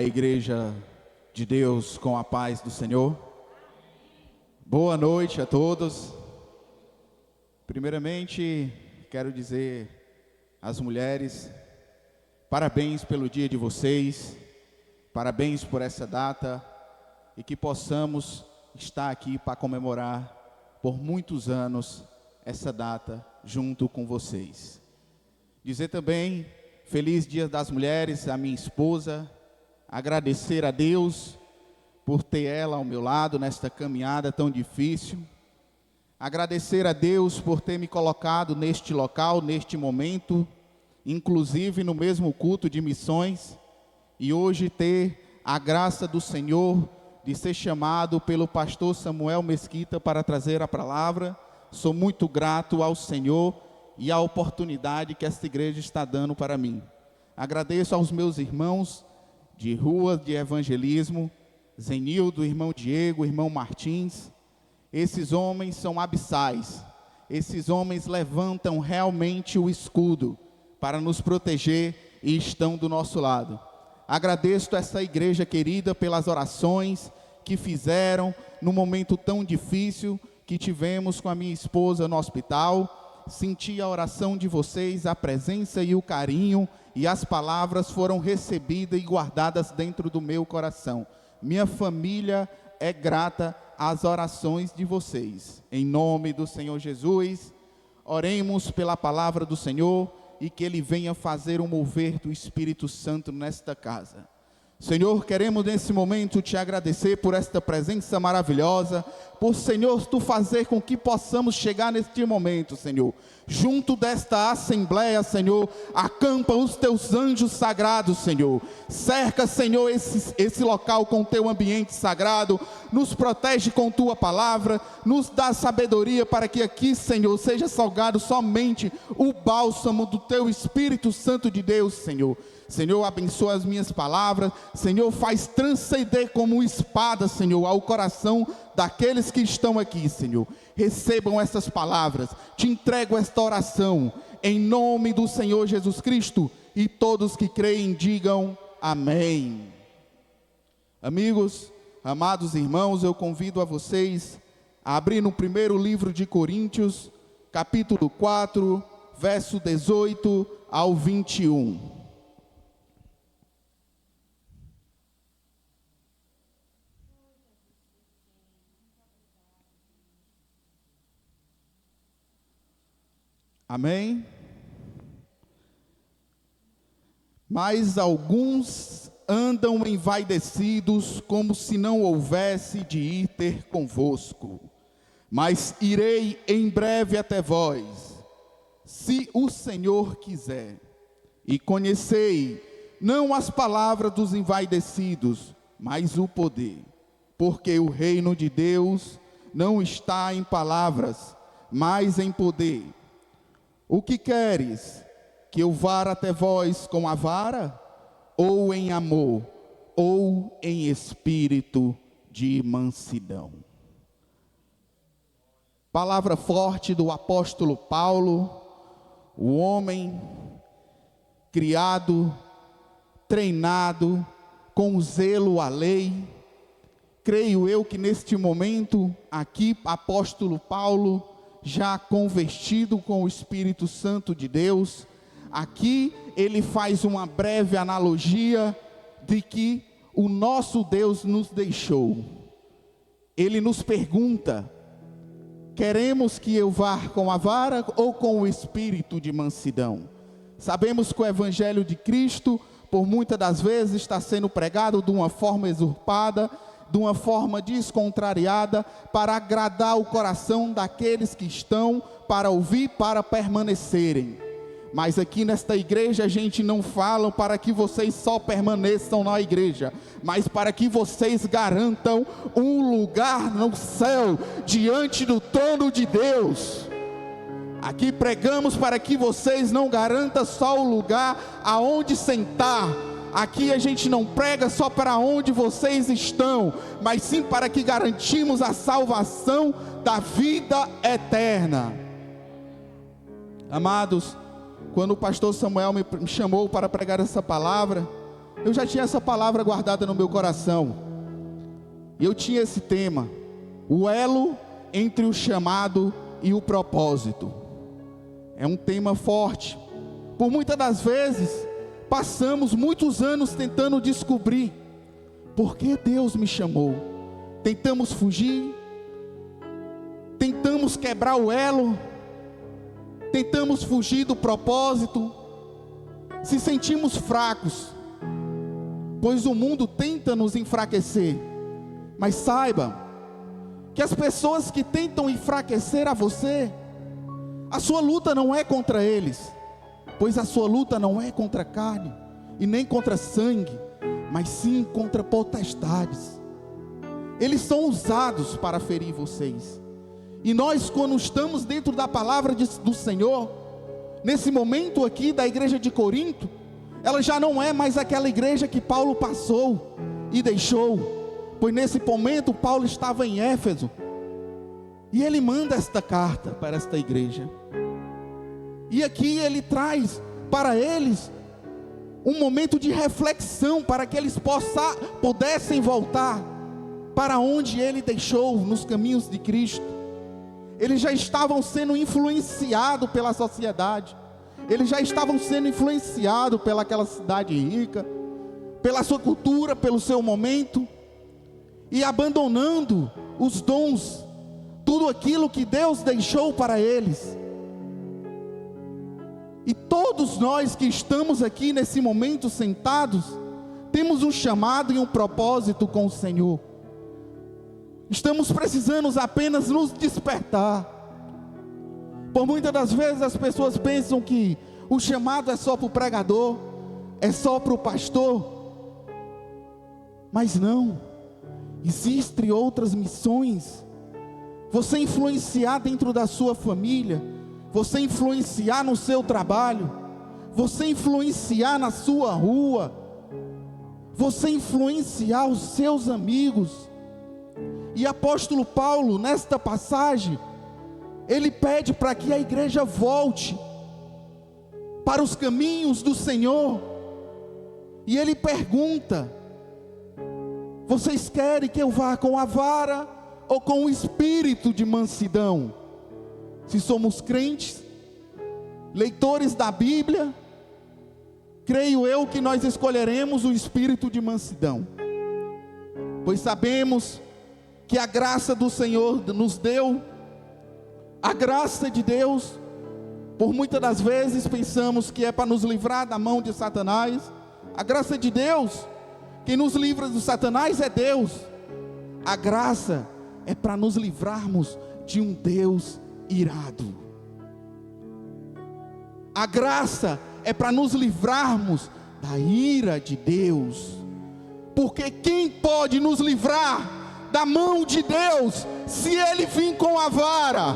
A igreja de Deus com a paz do Senhor. Boa noite a todos. Primeiramente, quero dizer às mulheres, parabéns pelo dia de vocês, parabéns por essa data e que possamos estar aqui para comemorar por muitos anos essa data junto com vocês. Dizer também, feliz Dia das Mulheres à minha esposa, agradecer a Deus por ter ela ao meu lado nesta caminhada tão difícil. Agradecer a Deus por ter me colocado neste local, neste momento, inclusive no mesmo culto de missões, e hoje ter a graça do Senhor de ser chamado pelo pastor Samuel Mesquita para trazer a palavra. Sou muito grato ao Senhor e à oportunidade que esta igreja está dando para mim. Agradeço aos meus irmãos de rua de evangelismo, Zenildo, irmão Diego, irmão Martins. Esses homens são abissais, esses homens levantam realmente o escudo para nos proteger e estão do nosso lado. Agradeço a essa igreja querida pelas orações que fizeram no momento tão difícil que tivemos com a minha esposa no hospital. Senti a oração de vocês, a presença e o carinho, e as palavras foram recebidas e guardadas dentro do meu coração. Minha família é grata às orações de vocês. Em nome do Senhor Jesus, oremos pela palavra do Senhor e que Ele venha fazer um mover do Espírito Santo nesta casa. Senhor, queremos nesse momento te agradecer por esta presença maravilhosa, por, Senhor, tu fazer com que possamos chegar neste momento, Senhor. Junto desta assembleia, Senhor, acampa os teus anjos sagrados, Senhor. Cerca, Senhor, esse local com teu ambiente sagrado, nos protege com tua palavra, nos dá sabedoria para que aqui, Senhor, seja salgado somente o bálsamo do teu Espírito Santo de Deus, Senhor. Senhor, abençoa as minhas palavras. Senhor, faz transcender como espada, Senhor, ao coração daqueles que estão aqui, Senhor. Recebam essas palavras. Te entrego esta oração em nome do Senhor Jesus Cristo, e todos que creem digam amém. Amigos, amados irmãos, eu convido a vocês a abrir no primeiro livro de Coríntios, capítulo 4, verso 18 ao 21. Amém? Mas alguns andam envaidecidos, como se não houvesse de ir ter convosco. Mas irei em breve até vós, se o Senhor quiser. E conhecei, não as palavras dos envaidecidos, mas o poder. Porque o reino de Deus não está em palavras, mas em poder. O que queres? Que eu vá até vós com a vara? Ou em amor? Ou em espírito de mansidão? Palavra forte do apóstolo Paulo, o homem criado, treinado, com zelo à lei. Creio eu que neste momento, aqui, apóstolo Paulo, já convertido com o Espírito Santo de Deus, aqui ele faz uma breve analogia de que o nosso Deus nos deixou. Ele nos pergunta: queremos que eu vá com a vara ou com o espírito de mansidão? Sabemos que o Evangelho de Cristo, por muitas das vezes, está sendo pregado de uma forma usurpada, de uma forma descontrariada, para agradar o coração daqueles que estão para ouvir, para permanecerem. Mas aqui nesta igreja a gente não fala para que vocês só permaneçam na igreja, mas para que vocês garantam um lugar no céu, diante do trono de Deus. Aqui pregamos para que vocês não garantam só o lugar aonde sentar. Aqui a gente não prega só para onde vocês estão, mas sim para que garantimos a salvação da vida eterna. Amados, quando o pastor Samuel me chamou para pregar essa palavra, eu já tinha essa palavra guardada no meu coração. E eu tinha esse tema: o elo entre o chamado e o propósito. É um tema forte. Por muitas das vezes, passamos muitos anos tentando descobrir por que Deus me chamou. Tentamos fugir, tentamos quebrar o elo, tentamos fugir do propósito, se sentimos fracos, pois o mundo tenta nos enfraquecer. Mas saiba que as pessoas que tentam enfraquecer a você, a sua luta não é contra eles, pois a sua luta não é contra a carne e nem contra sangue, mas sim contra potestades. Eles são usados para ferir vocês. E nós, quando estamos dentro da palavra do Senhor, nesse momento aqui da igreja de Corinto, ela já não é mais aquela igreja que Paulo passou e deixou, pois nesse momento Paulo estava em Éfeso, e ele manda esta carta para esta igreja, e aqui ele traz para eles um momento de reflexão, para que eles pudessem voltar para onde ele deixou, nos caminhos de Cristo. Eles já estavam sendo influenciados pela sociedade, eles já estavam sendo influenciados pelaquela cidade rica, pela sua cultura, pelo seu momento, e abandonando os dons, tudo aquilo que Deus deixou para eles. E todos nós que estamos aqui nesse momento sentados, temos um chamado e um propósito com o Senhor. Estamos precisando apenas nos despertar. Por muitas das vezes as pessoas pensam que o chamado é só para o pregador, é só para o pastor. Mas não, existem outras missões. Você influenciar dentro da sua família, você influenciar no seu trabalho, você influenciar na sua rua, você influenciar os seus amigos. E apóstolo Paulo, nesta passagem, ele pede para que a igreja volte para os caminhos do Senhor. E ele pergunta: vocês querem que eu vá com a vara ou com o espírito de mansidão? Se somos crentes, leitores da Bíblia, creio eu que nós escolheremos o espírito de mansidão, pois sabemos que a graça do Senhor nos deu, a graça de Deus. Por muitas das vezes pensamos que é para nos livrar da mão de Satanás. A graça de Deus, quem nos livra do Satanás é Deus. A graça é para nos livrarmos de um Deus irado. A graça é para nos livrarmos da ira de Deus, porque quem pode nos livrar da mão de Deus, se Ele vir com a vara?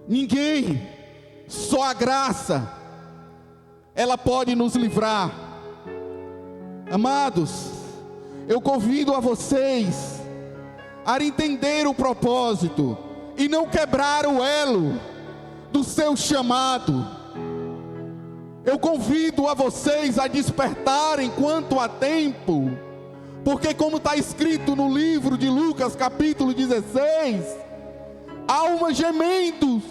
Ninguém. Só a graça, ela pode nos livrar. Amados, eu convido a vocês a entender o propósito e não quebrar o elo do seu chamado. Eu convido a vocês a despertarem enquanto há tempo, porque como está escrito no livro de Lucas capítulo 16, alma gemendo,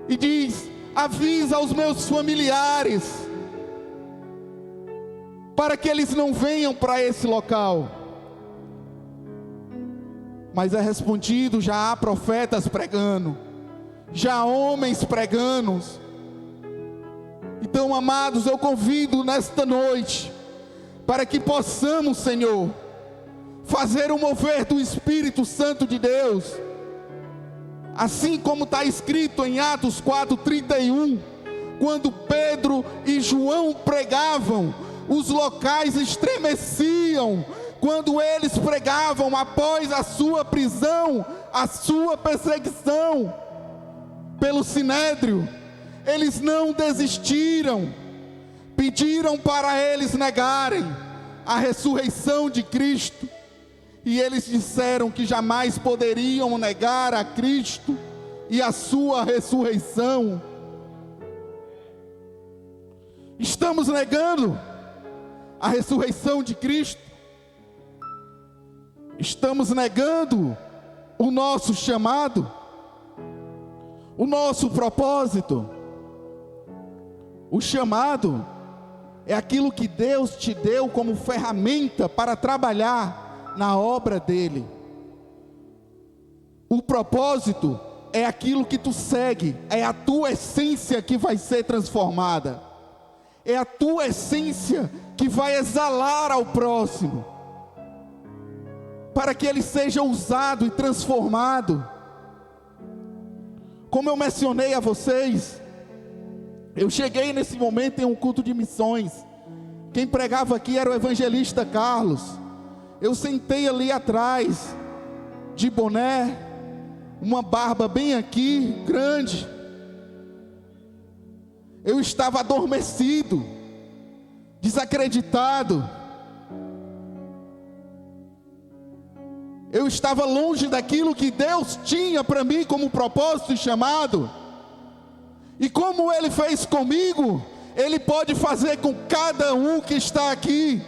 e diz: avisa aos meus familiares, para que eles não venham para esse local. Mas é respondido: já há profetas pregando, já há homens pregando. Então, amados, eu convido nesta noite, para que possamos, Senhor, fazer o mover do Espírito Santo de Deus, assim como está escrito em Atos 4:31, quando Pedro e João pregavam, os locais estremeciam, quando eles pregavam após a sua prisão, a sua perseguição pelo Sinédrio. Eles não desistiram, pediram para eles negarem a ressurreição de Cristo, e eles disseram que jamais poderiam negar a Cristo e a sua ressurreição. Estamos negando a ressurreição de Cristo. Estamos negando o nosso chamado, o nosso propósito. O chamado é aquilo que Deus te deu como ferramenta para trabalhar na obra dele. O propósito é aquilo que tu segue, é a tua essência que vai ser transformada, é a tua essência que vai exalar ao próximo, para que ele seja usado e transformado. Como eu mencionei a vocês, eu cheguei nesse momento em um culto de missões. Quem pregava aqui era o evangelista Carlos. Eu sentei ali atrás, de boné, uma barba bem aqui, grande. Eu estava adormecido, desacreditado. Eu estava longe daquilo que Deus tinha para mim como propósito e chamado. E como Ele fez comigo, Ele pode fazer com cada um que está aqui.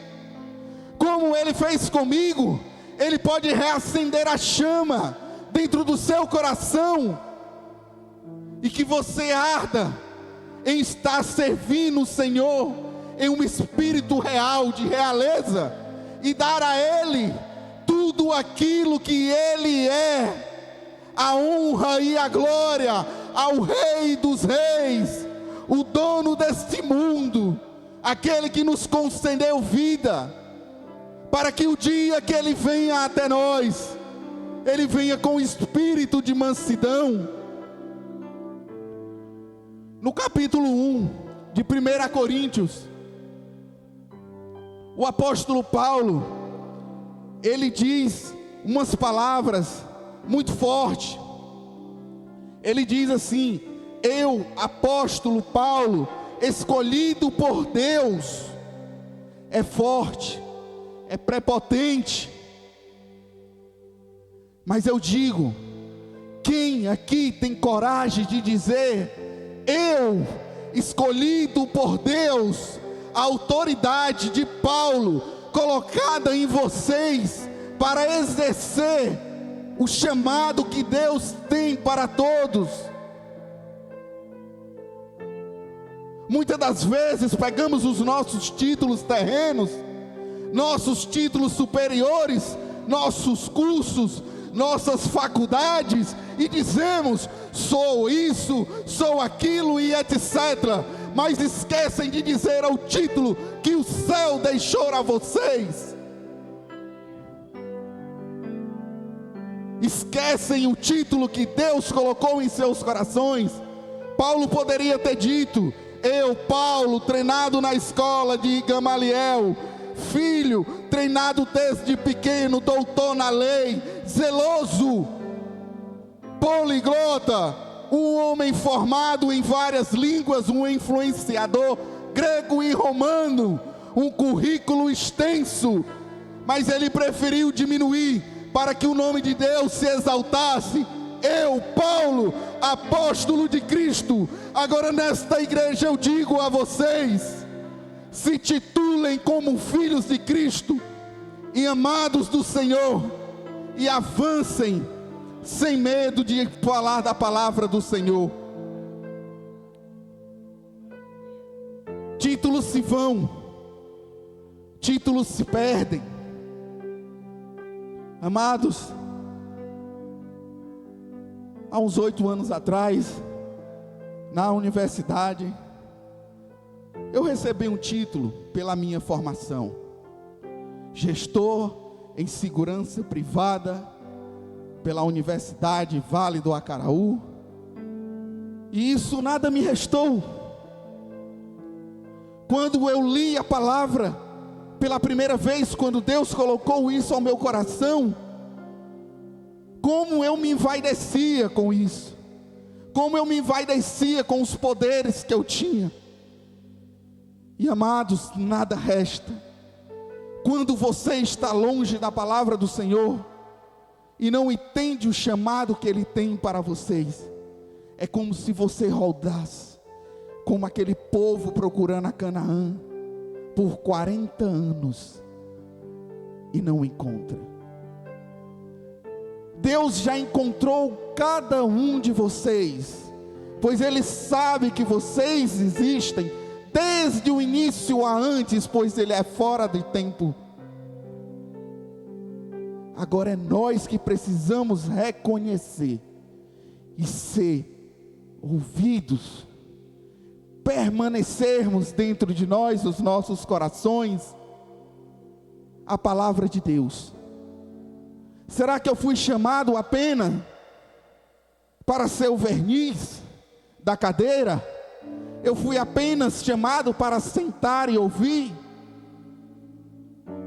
Como Ele fez comigo, Ele pode reacender a chama dentro do seu coração, e que você arda em estar servindo o Senhor em um espírito real, de realeza, e dar a Ele tudo aquilo que Ele é, a honra e a glória ao Rei dos Reis, o dono deste mundo, aquele que nos concedeu vida, para que o dia que Ele venha até nós, Ele venha com espírito de mansidão. No capítulo 1 de 1 Coríntios, o apóstolo Paulo, ele diz umas palavras muito fortes. Ele diz assim: eu, apóstolo Paulo, escolhido por Deus. É forte, é prepotente, mas eu digo, quem aqui tem coragem de dizer: eu, escolhido por Deus, a autoridade de Paulo colocada em vocês para exercer o chamado que Deus tem para todos? Muitas das vezes pegamos os nossos títulos terrenos, nossos títulos superiores, nossos cursos, nossas faculdades, e dizemos: sou isso, sou aquilo e etc. Mas esquecem de dizer ao título que o céu deixou a vocês. Esquecem o título que Deus colocou em seus corações. Paulo poderia ter dito: eu, Paulo, treinado na escola de Gamaliel, filho, treinado desde pequeno, doutor na lei, zeloso, poliglota, um homem formado em várias línguas, um influenciador grego e romano, um currículo extenso, mas ele preferiu diminuir para que o nome de Deus se exaltasse. Eu, Paulo, apóstolo de Cristo, agora nesta igreja eu digo a vocês: se titulem como filhos de Cristo e amados do Senhor, e avancem sem medo de falar da palavra do Senhor. Títulos se vão, títulos se perdem. Amados, há uns 8 anos atrás, na universidade, eu recebi um título pela minha formação: gestor em segurança privada, pela Universidade Vale do Acaraú. E isso nada me restou. Quando eu li a palavra pela primeira vez, quando Deus colocou isso ao meu coração, como eu me envaidecia com isso, como eu me envaidecia com os poderes que eu tinha. E amados, nada resta. Quando você está longe da palavra do Senhor e não entende o chamado que Ele tem para vocês, é como se você rodasse como aquele povo procurando a Canaã por 40 anos e não encontra. Deus já encontrou cada um de vocês, pois Ele sabe que vocês existem desde o início a antes, pois Ele é fora de tempo. Agora é nós que precisamos reconhecer e ser ouvidos, permanecermos dentro de nós, os nossos corações, a palavra de Deus. Será que eu fui chamado apenas para ser o verniz da cadeira? Eu fui apenas chamado para sentar e ouvir?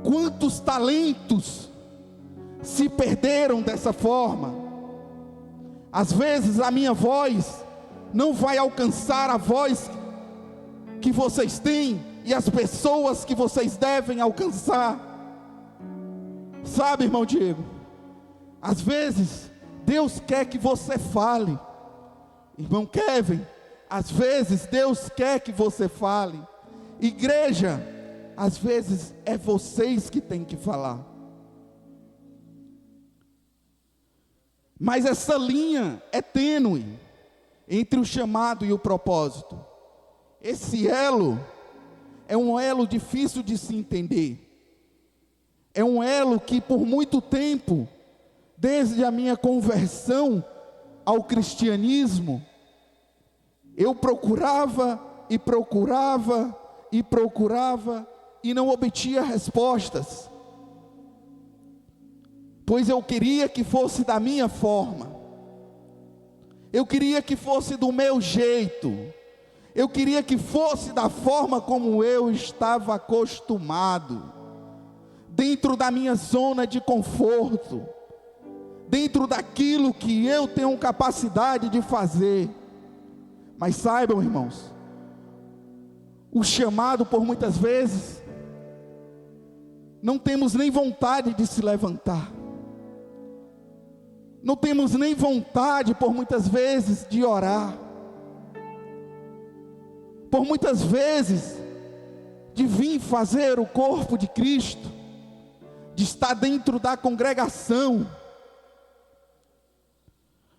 Quantos talentos se perderam dessa forma? Às vezes a minha voz não vai alcançar a voz que vocês têm e as pessoas que vocês devem alcançar. Sabe, irmão Diego, às vezes Deus quer que você fale. Irmão Kevin, às vezes Deus quer que você fale. Igreja, às vezes é vocês que têm que falar. Mas essa linha é tênue entre o chamado e o propósito. Esse elo é um elo difícil de se entender. É um elo que por muito tempo, desde a minha conversão ao cristianismo, eu procurava e procurava e procurava e não obtinha respostas, pois eu queria que fosse da minha forma, eu queria que fosse do meu jeito, eu queria que fosse da forma como eu estava acostumado, dentro da minha zona de conforto, dentro daquilo que eu tenho capacidade de fazer. Mas saibam, irmãos, o chamado por muitas vezes, não temos nem vontade de se levantar, não temos nem vontade por muitas vezes de orar, por muitas vezes de vir fazer o corpo de Cristo, de estar dentro da congregação.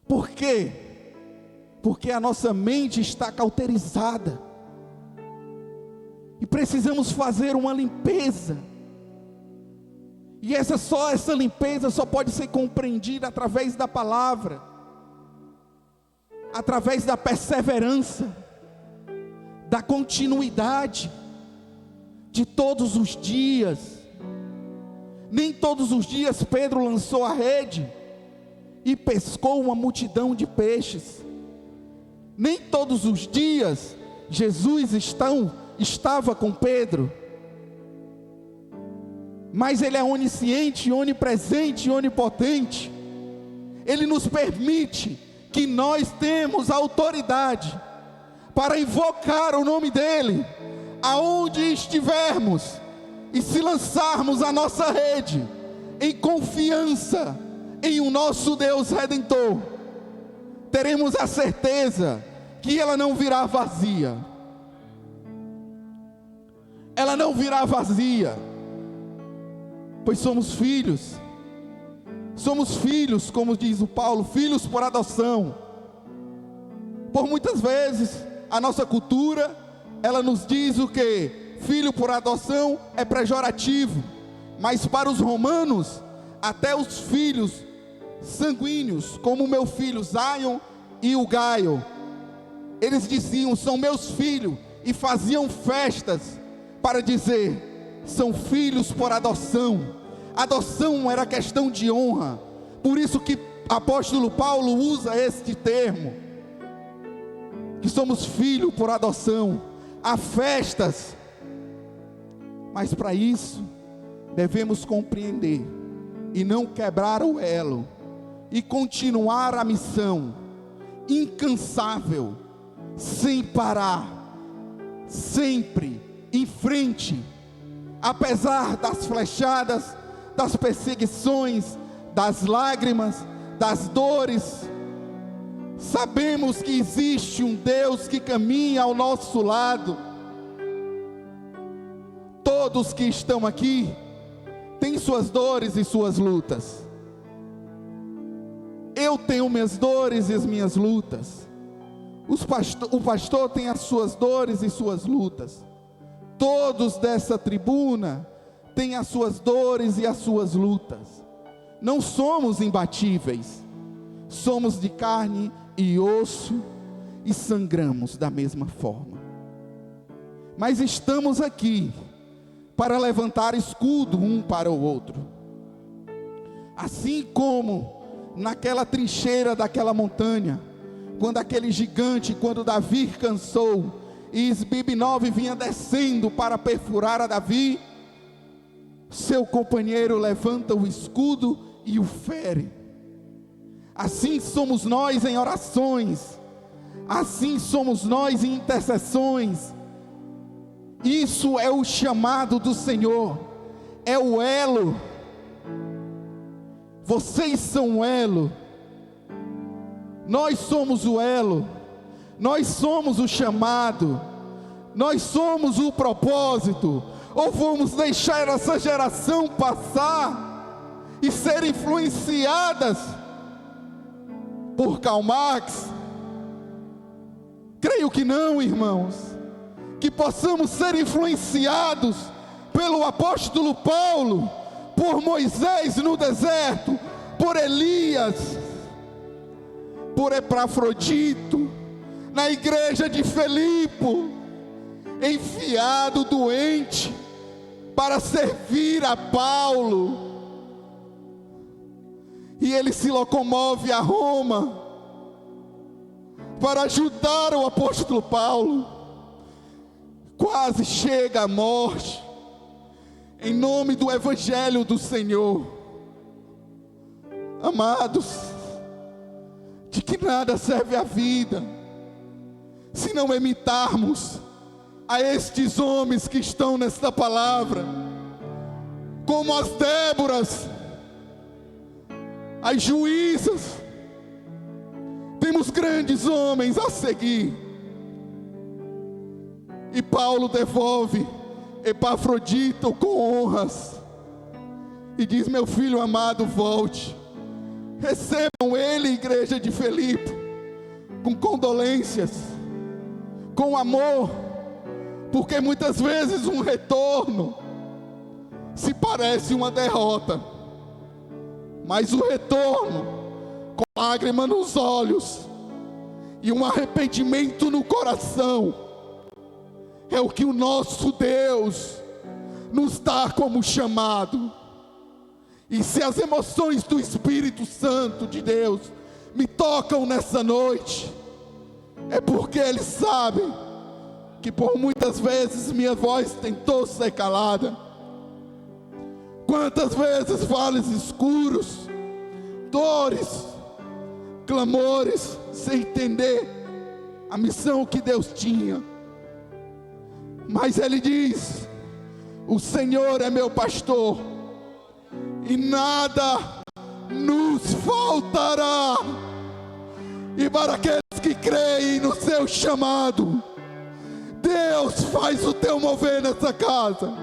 Por quê? Porque a nossa mente está cauterizada, e precisamos fazer uma limpeza, e essa limpeza só pode ser compreendida através da palavra, através da perseverança, da continuidade, de todos os dias. Nem todos os dias Pedro lançou a rede e pescou uma multidão de peixes. Nem todos os dias Jesus estava com Pedro. Mas Ele é onisciente, onipresente e onipotente. Ele nos permite que nós temos autoridade para invocar o nome dEle, aonde estivermos, e se lançarmos a nossa rede, em confiança em o nosso Deus Redentor, teremos a certeza que ela não virá vazia. Ela não virá vazia, pois somos filhos, como diz o Paulo, filhos por adoção. Por muitas vezes, a nossa cultura, ela nos diz o que? Filho por adoção é pejorativo, mas para os romanos, até os filhos sanguíneos, como o meu filho Zion e o Gaio, eles diziam, são meus filhos, e faziam festas para dizer, são filhos por adoção. Adoção era questão de honra, por isso que apóstolo Paulo usa este termo, que somos filhos por adoção. Há festas, mas para isso devemos compreender e não quebrar o elo, e continuar a missão incansável, sem parar, sempre em frente, apesar das flechadas, das perseguições, das lágrimas, das dores, Sabemos que existe um Deus que caminha ao nosso lado. Todos que estão aqui têm suas dores e suas lutas. Eu tenho minhas dores e as minhas lutas. O pastor tem as suas dores e suas lutas. Todos dessa tribuna têm as suas dores e as suas lutas. Não somos imbatíveis. Somos de carne e osso e sangramos da mesma forma. Mas estamos aqui para levantar escudo um para o outro. Assim como naquela trincheira daquela montanha, quando aquele gigante, quando Davi cansou, e Isbibnob vinha descendo para perfurar a Davi, seu companheiro levanta o escudo e o fere. Assim somos nós em orações, assim somos nós em intercessões. Isso é o chamado do Senhor, é o elo. Vocês são o elo, nós somos o elo, nós somos o chamado, nós somos o propósito. Ou vamos deixar essa geração passar e ser influenciadas por Karl Marx? Creio que não, irmãos. Que possamos ser influenciados pelo apóstolo Paulo, por Moisés no deserto, por Elias, por Epafrodito, na igreja de Filipe, enviado doente para servir a Paulo, e ele se locomove a Roma para ajudar o apóstolo Paulo. Quase chega à morte em nome do evangelho do Senhor. Amados, de que nada serve a vida se não imitarmos a estes homens que estão nesta palavra, como as Déboras, as juízas. Temos grandes homens a seguir. E Paulo devolve Epafrodito com honras e diz: meu filho amado, volte. Recebam ele, igreja de Filipe, com condolências, com amor, porque muitas vezes um retorno se parece uma derrota, mas o retorno com lágrima nos olhos e um arrependimento no coração é o que o nosso Deus nos dá como chamado. E se as emoções do Espírito Santo de Deus me tocam nessa noite, é porque Ele sabe que por muitas vezes minha voz tentou ser calada. Quantas vezes vales escuros, dores, clamores, sem entender a missão que Deus tinha. Mas Ele diz: o Senhor é meu pastor, e nada nos faltará. E para aqueles que creem no seu chamado, Deus faz o teu mover nessa casa.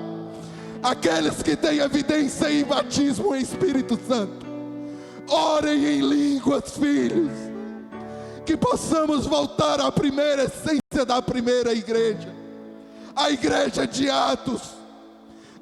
Aqueles que têm evidência em batismo em Espírito Santo, orem em línguas, filhos. Que possamos voltar à primeira essência da primeira igreja, a igreja de Atos,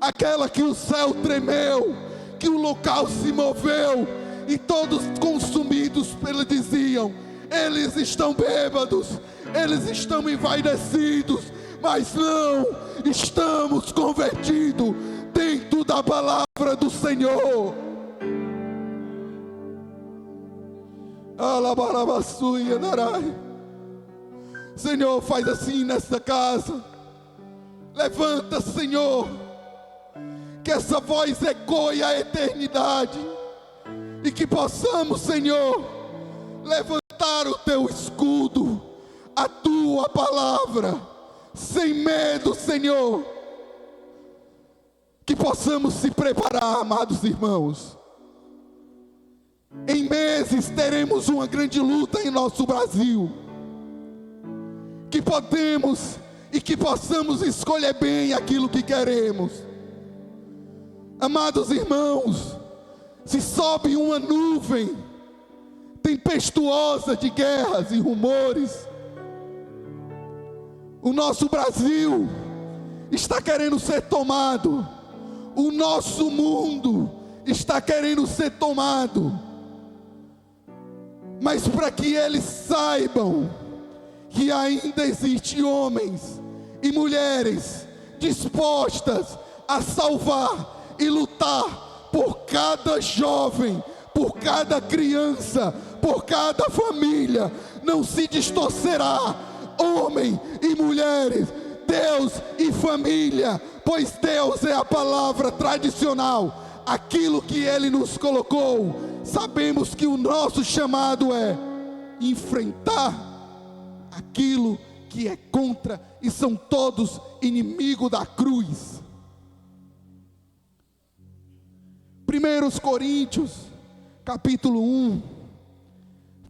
aquela que o céu tremeu, que o local se moveu, e todos consumidos diziam: eles estão bêbados, eles estão envaidecidos, mas não, estamos convertidos dentro da palavra do Senhor. Senhor, faz assim nesta casa. Levanta, Senhor, que essa voz ecoe a eternidade, e que possamos, Senhor, levantar o teu escudo, a tua palavra, sem medo, Senhor. Que possamos se preparar, amados irmãos, Em meses teremos uma grande luta em nosso Brasil. Que podemos e que possamos escolher bem aquilo que queremos. Amados irmãos, se sobe uma nuvem tempestuosa de guerras e rumores, o nosso Brasil está querendo ser tomado, o nosso mundo está querendo ser tomado, mas para que eles saibam que ainda existem homens e mulheres dispostas a salvar e lutar por cada jovem, por cada criança, por cada família, não se distorcerá, homem e mulheres, Deus e família, pois Deus é a palavra tradicional, aquilo que Ele nos colocou. Sabemos que o nosso chamado é enfrentar aquilo que é contra, e são todos inimigos da cruz. 1 Coríntios, capítulo 1,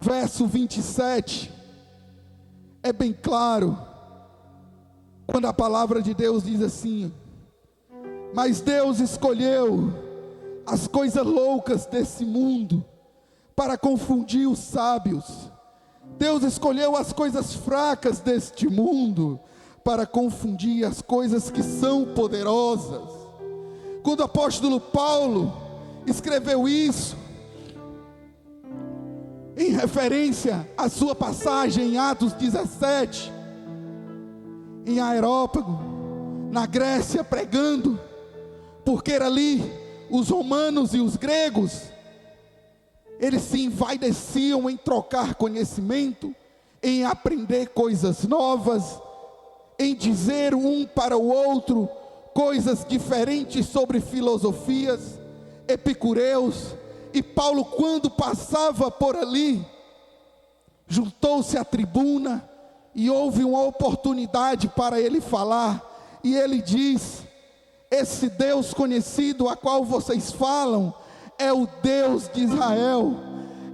verso 27, é bem claro, quando a palavra de Deus diz assim: mas Deus escolheu as coisas loucas desse mundo para confundir os sábios. Deus escolheu as coisas fracas deste mundo para confundir as coisas que são poderosas. Quando o apóstolo Paulo escreveu isso, em referência à sua passagem em Atos 17, em Areópago, na Grécia, pregando, porque ali os romanos e os gregos, eles se envaideciam em trocar conhecimento, em aprender coisas novas, em dizer um para o outro coisas diferentes sobre filosofias, epicureus. E Paulo, quando passava por ali, juntou-se à tribuna e houve uma oportunidade para ele falar, e ele diz: esse Deus conhecido a qual vocês falam é o Deus de Israel,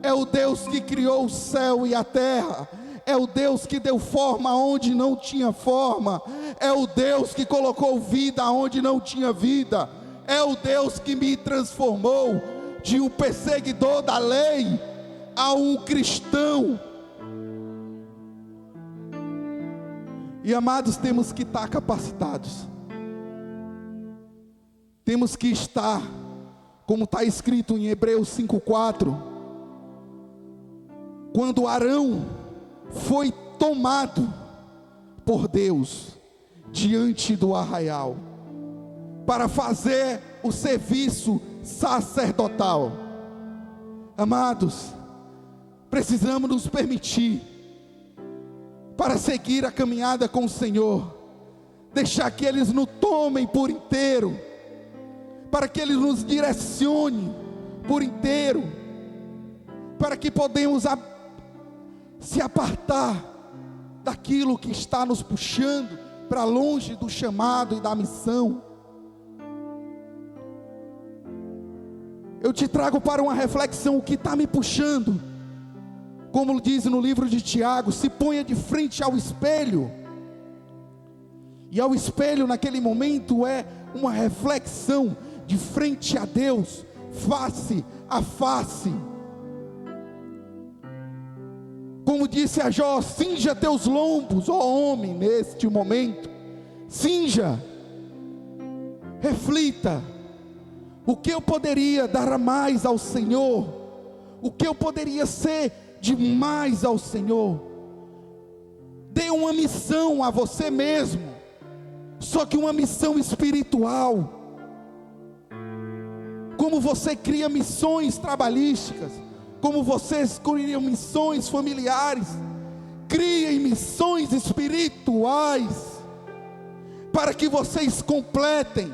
é o Deus que criou o céu e a terra, é o Deus que deu forma onde não tinha forma, é o Deus que colocou vida onde não tinha vida, é o Deus que me transformou de um perseguidor da lei a um cristão. E amados, temos que estar capacitados, temos que estar, como está escrito em Hebreus 5,4, quando Arão foi tomado por Deus diante do arraial, para fazer o serviço sacerdotal. Amados, precisamos nos permitir, para seguir a caminhada com o Senhor, deixar que Ele nos tomem por inteiro, para que Ele nos direcione por inteiro, para que podemos se apartar daquilo que está nos puxando para longe do chamado e da missão. Eu te trago para uma reflexão: o que está me puxando? Como diz no livro de Tiago, se ponha de frente ao espelho. E ao espelho naquele momento é uma reflexão de frente a Deus, face a face. Como disse a Jó: cinja teus lombos, ó homem, neste momento. Cinja, reflita: o que eu poderia dar a mais ao Senhor? O que eu poderia ser demais ao Senhor? Dê uma missão a você mesmo, só que uma missão espiritual. Como você cria missões trabalhísticas, como vocês criam missões familiares, criem missões espirituais, para que vocês completem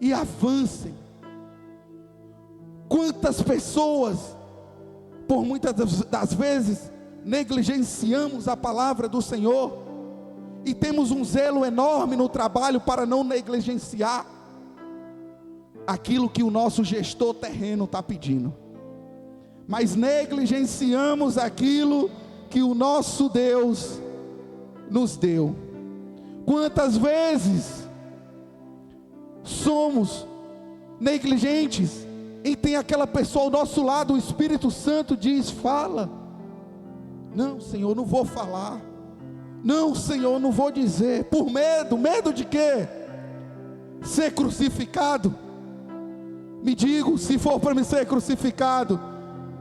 e avancem. Quantas pessoas, por muitas das vezes, negligenciamos a palavra do Senhor, e temos um zelo enorme no trabalho para não negligenciar. aquilo que o nosso gestor terreno está pedindo, mas negligenciamos aquilo que o nosso Deus nos deu. Quantas vezes somos negligentes em ter aquela pessoa ao nosso lado, o Espírito Santo diz: fala. Não, Senhor, não vou falar. Não, Senhor, não vou dizer. Por medo. Medo de quê? Ser crucificado. Me digo, se for para me ser crucificado,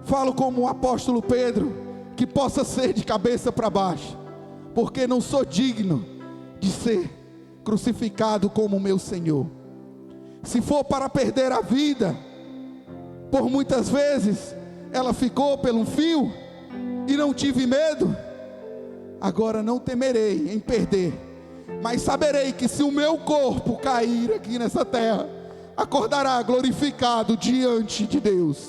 falo como o apóstolo Pedro, que possa ser de cabeça para baixo, porque não sou digno de ser crucificado como meu Senhor. Se for para perder a vida, por muitas vezes ela ficou pelo fio e não tive medo, agora não temerei em perder, mas saberei que se o meu corpo cair aqui nessa terra, acordará glorificado diante de Deus.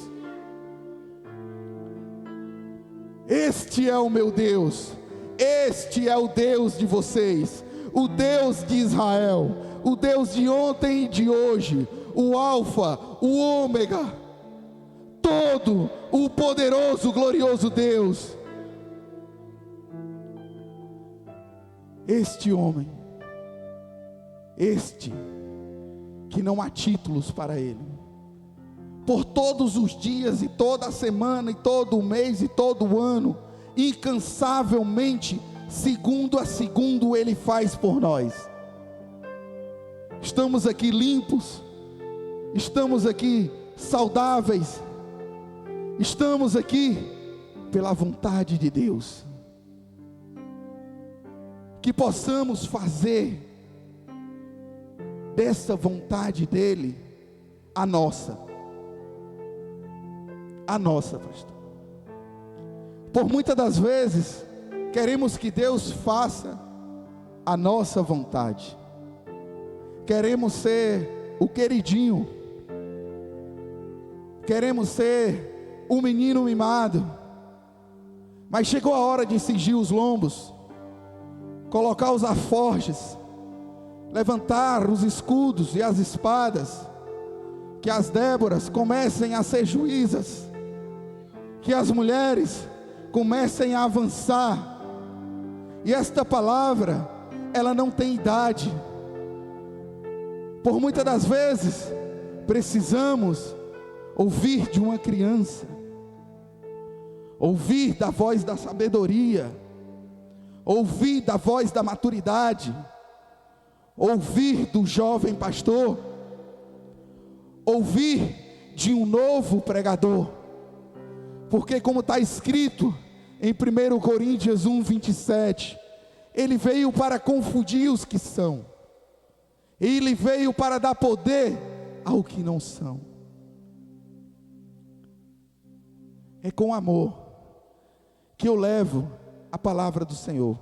Este é o meu Deus, este é o Deus de vocês, o Deus de Israel, o Deus de ontem e de hoje, o Alfa, o Ômega, todo o poderoso, glorioso Deus. Este homem, este que não há títulos para ele, por todos os dias e toda a semana e todo o mês e todo o ano, incansavelmente, segundo a segundo, ele faz por nós. Estamos aqui limpos, estamos aqui saudáveis, estamos aqui pela vontade de Deus. Que possamos fazer dessa vontade dele a nossa, pastor. Por muitas das vezes queremos que Deus faça a nossa vontade, queremos ser o queridinho, queremos ser o menino mimado, mas chegou a hora de cingir os lombos, colocar os alforjes, levantar os escudos e as espadas, que as Déboras comecem a ser juízas, que as mulheres comecem a avançar. E esta palavra, ela não tem idade. Por muitas das vezes precisamos ouvir de uma criança, ouvir da voz da sabedoria, ouvir da voz da maturidade, ouvir do jovem pastor, ouvir de um novo pregador, porque como está escrito em 1 Coríntios 1:27, ele veio para confundir os que são, ele veio para dar poder ao que não são. É com amor que eu levo a palavra do Senhor,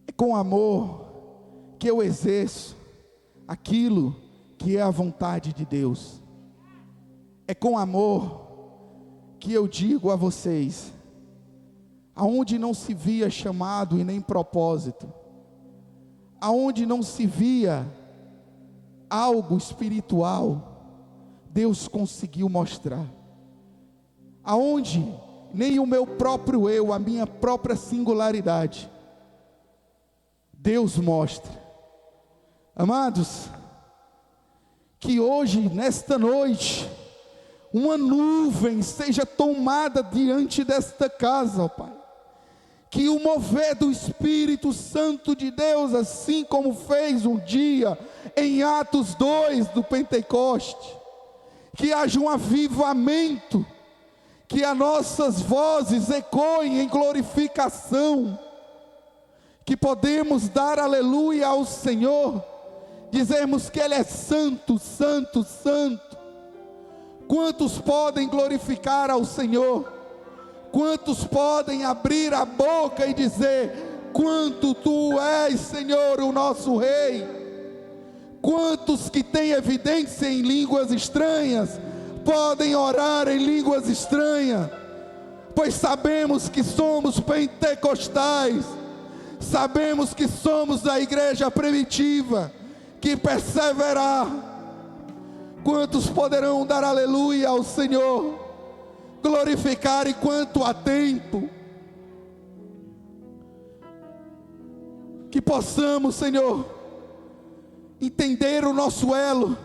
é com amor que eu exerço aquilo que é a vontade de Deus, é com amor que eu digo a vocês, aonde não se via chamado e nem propósito, aonde não se via algo espiritual, Deus conseguiu mostrar, aonde nem o meu próprio eu, a minha própria singularidade, Deus mostra. Amados, que hoje, nesta noite, uma nuvem seja tomada diante desta casa, ó Pai, que o mover do Espírito Santo de Deus, assim como fez um dia em Atos 2 do Pentecoste, que haja um avivamento, que as nossas vozes ecoem em glorificação, que podemos dar aleluia ao Senhor, dizemos que Ele é santo, santo, santo. Quantos podem glorificar ao Senhor? Quantos podem abrir a boca e dizer: quanto Tu és, Senhor, o nosso Rei? Quantos que têm evidência em línguas estranhas podem orar em línguas estranhas? Pois sabemos que somos pentecostais, sabemos que somos da igreja primitiva, que perseverar Quantos poderão dar aleluia ao Senhor, glorificar enquanto há tempo? Que possamos, Senhor, entender o nosso elo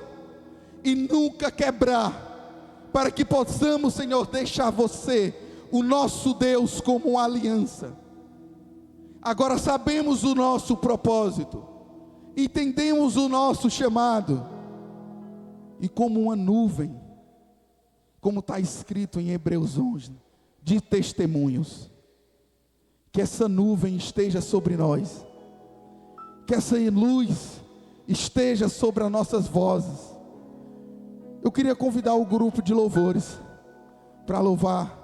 e nunca quebrar, para que possamos, Senhor, deixar você, o nosso Deus, como uma aliança. Agora sabemos o nosso propósito, entendemos o nosso chamado, e como uma nuvem, como está escrito em Hebreus 11, de testemunhos, que essa nuvem esteja sobre nós, que essa luz esteja sobre as nossas vozes. Eu queria convidar o grupo de louvores para louvar,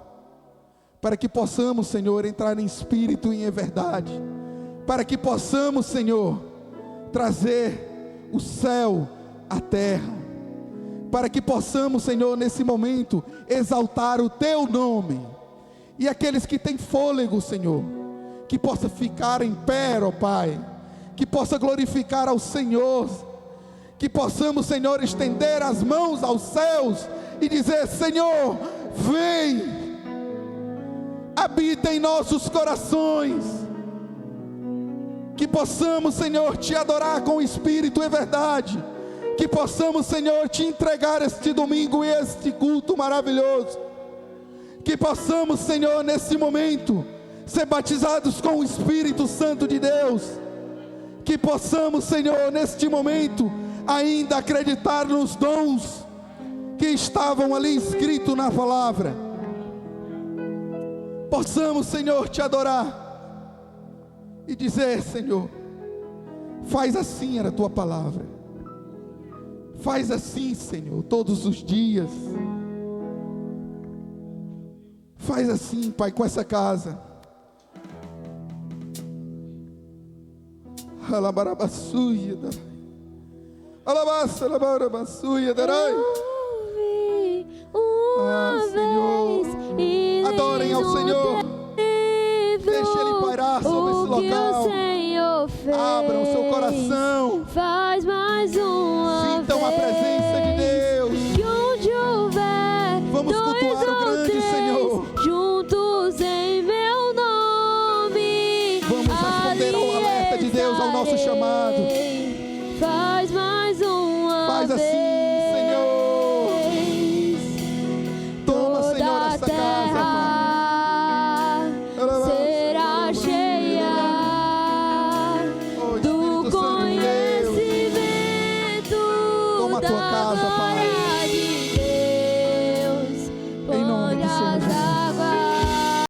para que possamos, Senhor, entrar em espírito e em verdade, para que possamos, Senhor, trazer o céu à terra, para que possamos, Senhor, nesse momento, exaltar o Teu nome, e aqueles que têm fôlego, Senhor, que possa ficar em pé, ó Pai, que possa glorificar ao Senhor, que possamos, Senhor, estender as mãos aos céus e dizer: Senhor, vem, habita em nossos corações, que possamos, Senhor, Te adorar com espírito e verdade, que possamos, Senhor, Te entregar este domingo e este culto maravilhoso, que possamos, Senhor, nesse momento, ser batizados com o Espírito Santo de Deus, que possamos, Senhor, neste momento, ainda acreditar nos dons que estavam ali escritos na palavra. Possamos, Senhor, Te adorar e dizer: Senhor, faz assim, era a Tua palavra, faz assim, Senhor, todos os dias, faz assim, Pai, com essa casa. Alabarabassuia, alabarabassuia, darai. Senhor, adorem ao Senhor, deixe Ele pairar sobre esse local, abram o seu coração, faz mais uma sintam a presença de Deus, que onde houver vamos cultuar o grande Senhor, juntos em meu nome, vamos responder ao alerta de Deus, ao nosso chamado. Faz mais uma Faz assim,